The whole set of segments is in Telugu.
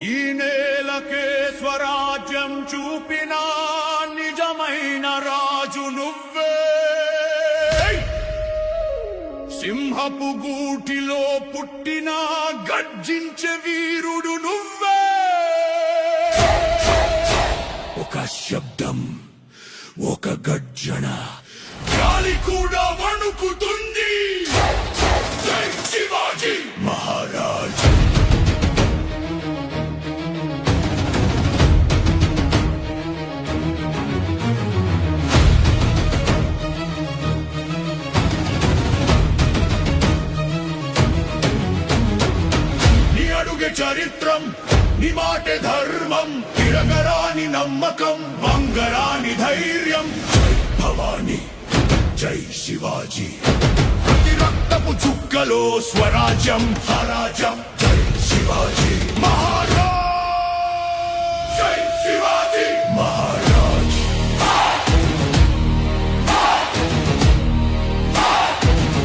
ఈ నేలకే స్వరాజ్యం చూపిన నిజమైన రాజు నువ్వే. సింహపు గూటిలో పుట్టిన గర్జించే వీరుడు నువ్వే. ఒక శబ్దం, ఒక గర్జన, గాలి కూడా వణుకుతుంది. జై శివాజీ మహారాజ్. చరిత్రం నీ మాటే ధర్మం, తిరగరాని నమ్మకం, వంగరాని ధైర్యం. జై భవానీ, జై శివాజీ. ప్రతి రక్తపు చుక్కలో స్వరాజ్యం, స్వరాజ్యం. జై శివాజీ మహారాజ్. జై శివాజీ మహారాజ్.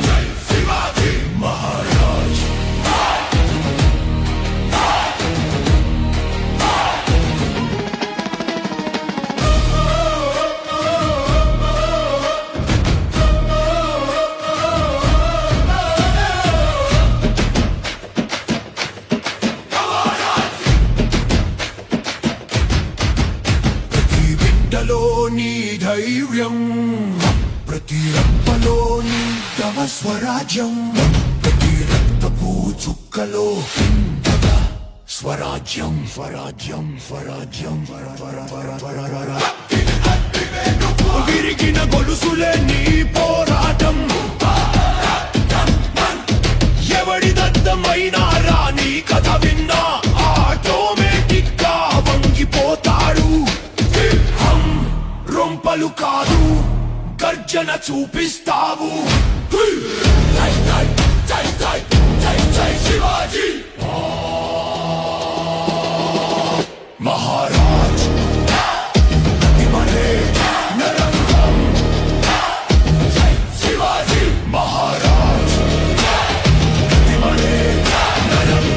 జై శివాజీ మహారాజ్. నీ ధైర్యం, ప్రతి రప్పలోని తవ స్వరాజ్యం, ప్రతి రక్తపు చుక్కలో స్వరాజ్యం, స్వరాజ్యం, స్వరాజ్యం. విరిగిన గొలుసులే నీ పోరాటం, ఎవడి దత్తమైనా రాని కథ విన్నా ఆటోమేటిక్ గా వంగిపోతాడు. రొంపలు కాదు, గర్జన చూపిస్తావు. జై జై జై జై జై జై శివాజీ మహారాజ్. ఇమనే నరంగం. జై శివాజీ మహారాజ్. ఇమనే నరంగం.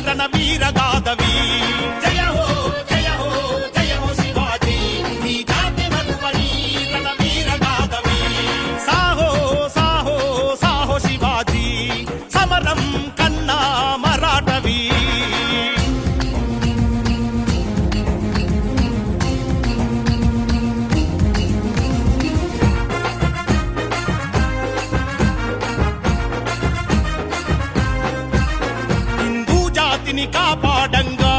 రణవీరగాదవి. జయ హో జయ హో జయ హో శివాజీ, నీ జాతి మధువని రణవీరగాదవి. సాహో సాహో సాహో శివాజీ, సమరం కన్నా మరాఠవి. కాపాడంగా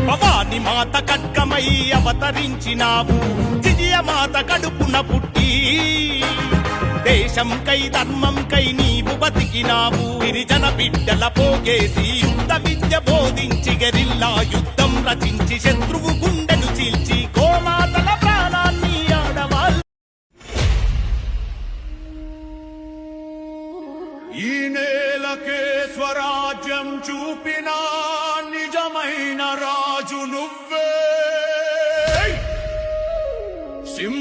భవాని మాత ఖడ్గమై అవతరించినావు. జిజియ మాత కడుపున పుట్టి దేశం కై ధర్మం కై నీవు బతికినావు. గిరిజన బిడ్డల పోగేసి యుద్ధ విద్య బోధించి గెరిల్లా యుద్ధం రచించి శత్రువు గుండెను చీల్చి గోమాతల ప్రాణాన్ని ఆడవాళ్ళు. ఈ నేలకే స్వరాజ్యం చూపిన నిజమైన రాజు నువ్వే. సింహ